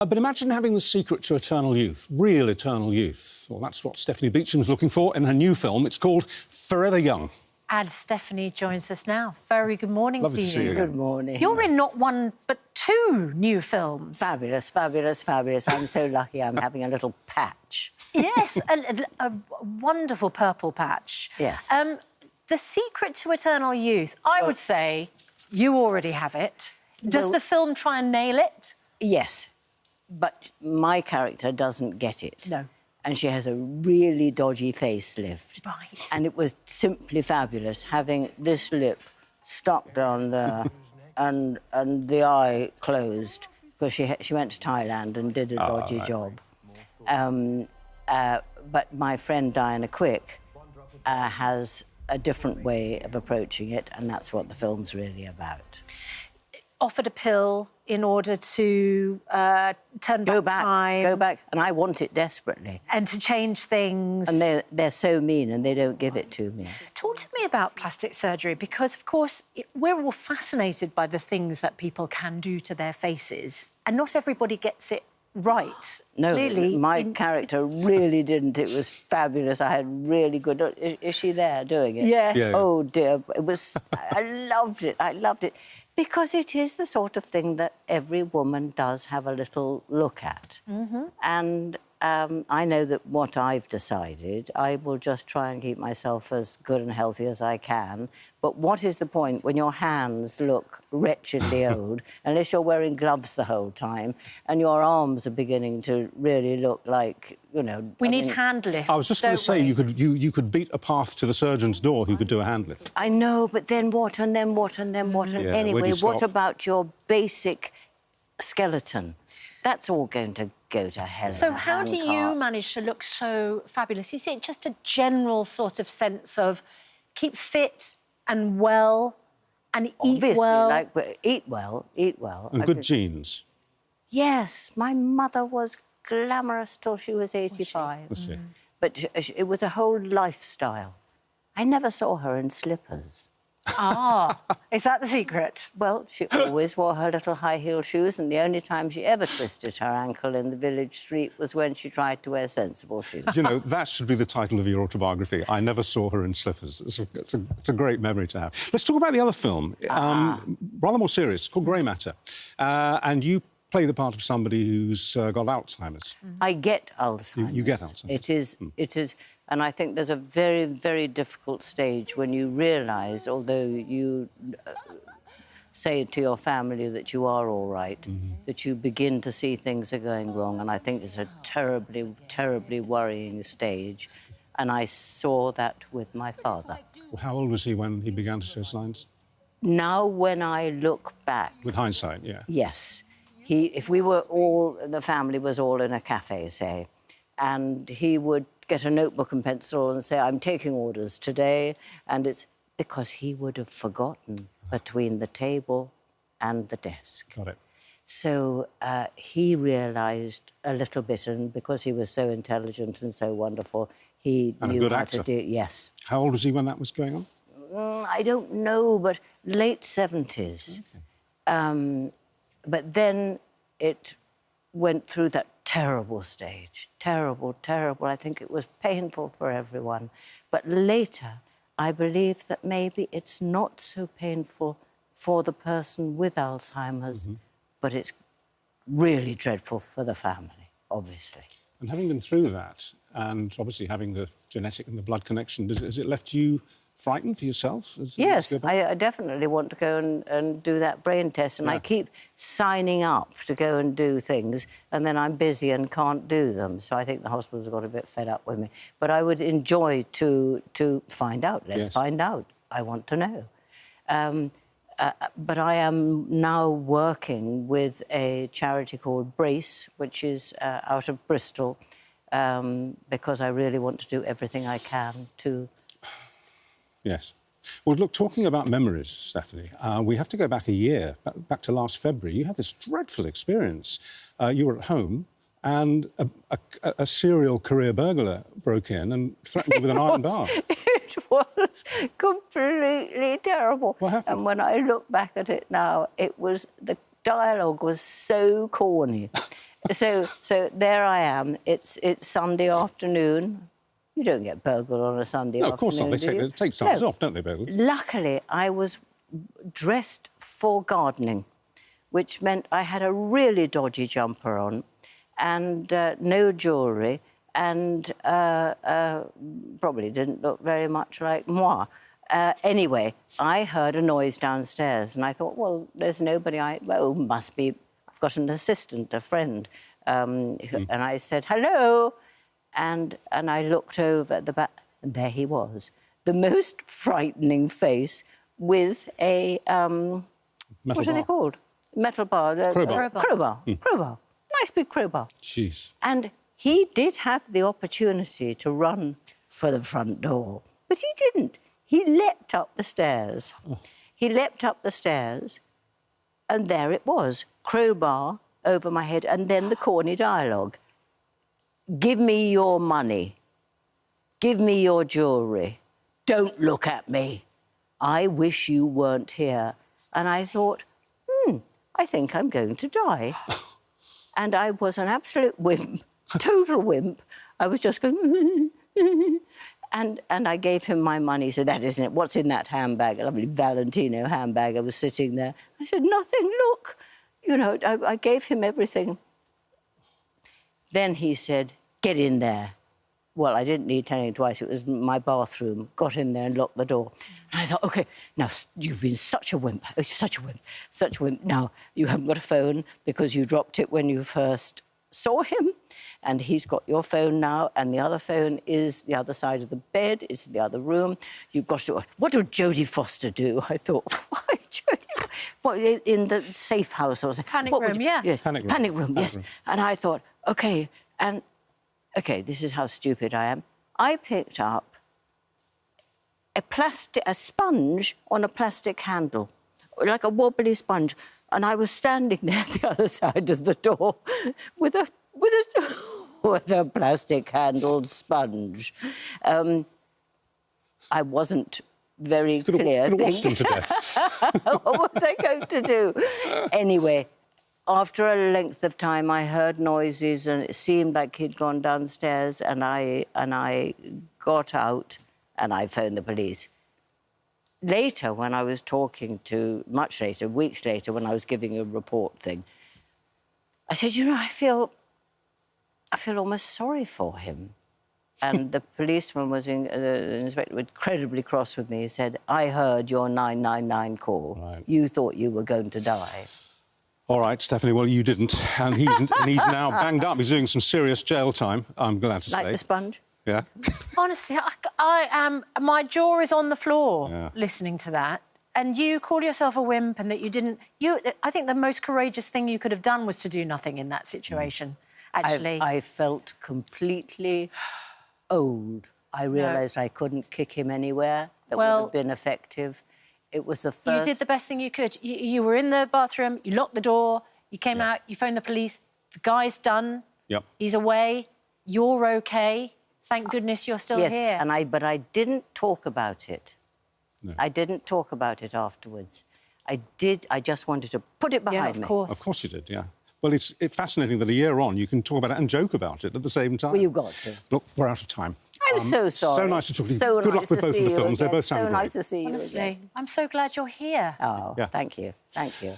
But imagine having the secret to eternal youth, real eternal youth. Well, that's what Stephanie Beacham's looking for in her new film. It's called Forever Young. And Stephanie joins us now. Very good morning Lovely to to see you. Good morning. You're in not one, but two new films. Fabulous, fabulous, fabulous. I'm so lucky I'm having a little patch. Yes, a wonderful purple patch. Yes. The secret to eternal youth, I would say you already have it. Does the film try and nail it? Yes, but my character doesn't get it. No. And she has a really dodgy facelift. Right. And it was simply fabulous having this lip stuck down there and the eye closed because she went to Thailand and did a dodgy job. But my friend Diana Quick has a different way of approaching it, and that's what the film's really about. Offered a pill in order to turn back time. Go back, and I want it desperately. And to change things. And they're so mean, and they don't give it to me. Talk to me about plastic surgery, because, of course, we're all fascinated by the things that people can do to their faces, and not everybody gets it right. No, clearly, my character really didn't. It was fabulous. I had really good... Is she there doing it? Yes. Yeah. Oh, dear. It was... I loved it. I loved it. Because it is the sort of thing that every woman does have a little look at. Mm-hmm. And I know that what I've decided, I will just try and keep myself as good and healthy as I can. But what is the point when your hands look wretchedly old, unless you're wearing gloves the whole time, and your arms are beginning to really look like, you know... We need hand lifts. I was just going to say, you could beat a path to the surgeon's door who could do a hand lift. I know, but then what, and then what, and then what? And Yeah, anyway, what stop? about your basic skeleton? That's all going to go to hell. So in a how do you handcart. manage to look so fabulous? Is it just a general sort of sense of keep fit and well and eat Obviously, well? eat well. And good genes. Yes, my mother was glamorous till she was 85. Was she? But it was a whole lifestyle. I never saw her in slippers. Ah, is that the secret? Well, she always wore her little high-heeled shoes, and the only time she ever twisted her ankle in the village street was when she tried to wear sensible shoes. You know, that should be the title of your autobiography. I never saw her in slippers. It's a great memory to have. Let's talk about the other film, rather more serious. It's called Grey Matter. And you play the part of somebody who's got Alzheimer's. I get Alzheimer's. You get Alzheimer's. It is... And I think there's a very, very difficult stage when you realise, although you say to your family that you are all right, that you begin to see things are going wrong. And I think it's a terribly, terribly worrying stage. And I saw that with my father. How old was he when he began to show signs? Now, when I look back... With hindsight, yeah. Yes. If we were all... The family was all in a cafe, say, and he would get a notebook and pencil and say, I'm taking orders today, and it's because he would have forgotten between the table and the desk. Got it. So he realised a little bit, and because he was so intelligent and so wonderful, he And a knew good how actor. to do it. Yes. How old was he when that was going on? I don't know, but late 70s. Okay. But then it went through that terrible stage. Terrible, terrible. I think it was painful for everyone. But later, I believe that maybe it's not so painful for the person with Alzheimer's, but it's really dreadful for the family, obviously. And having been through that, and obviously having the genetic and the blood connection, has it left you frightened for yourself? Yes, I definitely want to go and do that brain test, and I keep signing up to go and do things, and then I'm busy and can't do them. So I think the hospital's got a bit fed up with me. But I would enjoy to find out. Let's find out. I want to know. But I am now working with a charity called Brace, which is out of Bristol, because I really want to do everything I can to... Yes. Well, look, talking about memories, Stephanie, we have to go back a year, back to last February. You had this dreadful experience. You were at home and a serial career burglar broke in and threatened you with an iron bar. It was completely terrible. What happened? And when I look back at it now, the dialogue was so corny. So there I am. It's Sunday afternoon. You don't get burgled on a Sunday afternoon, of course not. They take Sundays off, don't they, burglars? Luckily, I was dressed for gardening, which meant I had a really dodgy jumper on and no jewellery and probably didn't look very much like moi. Anyway, I heard a noise downstairs and I thought, well, there's nobody. Well, must be. I've got an assistant, a friend. And I said, hello. And I looked over at the back, and there he was. The most frightening face with a... what are they called? Metal bar. Crowbar. Crowbar. Nice big crowbar. Jeez. And he did have the opportunity to run for the front door, but he didn't. He leapt up the stairs. Oh. He leapt up the stairs, and there it was, crowbar over my head, and then the corny dialogue. Give me your money. Give me your jewellery. Don't look at me. I wish you weren't here. And I thought, I think I'm going to die. And I was an absolute wimp, total wimp. I was just going... And I gave him my money. He said, that isn't it. What's in that handbag? A lovely Valentino handbag. I was sitting there. I said, nothing, look. You know, I gave him everything. Then he said, get in there. Well, I didn't need telling twice. It was my bathroom. Got in there and locked the door. And I thought, OK, now, you've been such a wimp, such a wimp, such a wimp. Now, you haven't got a phone because you dropped it when you first saw him. And he's got your phone now, and the other phone is the other side of the bed, it's the other room. You've got to... What would Jodie Foster do? I thought, why Jodie? What, in the safe house or something? Panic room, yeah. Yes, panic room, yes. And I thought, OK, this is how stupid I am. I picked up a sponge on a plastic handle, like a wobbly sponge, and I was standing there at the other side of the door with a plastic-handled sponge. I wasn't very clear. Could have watched them to death. What was I going to do? Anyway, after a length of time, I heard noises, and it seemed like he'd gone downstairs, and I got out, and I phoned the police. Later, when I was talking to... Much later, weeks later, when I was giving a report thing, I said, you know, I feel almost sorry for him. And the policeman was the inspector was incredibly cross with me. He said, I heard your 999 call. Right. You thought you were going to die. All right, Stephanie, well, you didn't. And he's now banged up. He's doing some serious jail time, I'm glad to say. Like the sponge? Yeah. Honestly, I am... My jaw is on the floor listening to that. And you call yourself a wimp and that you didn't... I think the most courageous thing you could have done was to do nothing in that situation. Actually, I felt completely old. I realised I couldn't kick him anywhere that would have been effective. It was the first... You did the best thing you could. You were in the bathroom, you locked the door, you came out, you phoned the police, the guy's done, he's away, you're OK. Thank goodness you're still here. Yes, but I didn't talk about it. No. I didn't talk about it afterwards. I just wanted to put it behind me. Of course. Of course you did, yeah. Well, it's fascinating that a year on you can talk about it and joke about it at the same time. Well, you've got to. Look, we're out of time. I'm so sorry. So nice to talk to you. Good luck with both of the films. They both sound great. So nice to see you again. Honestly, I'm so glad you're here. Oh, thank you. Thank you.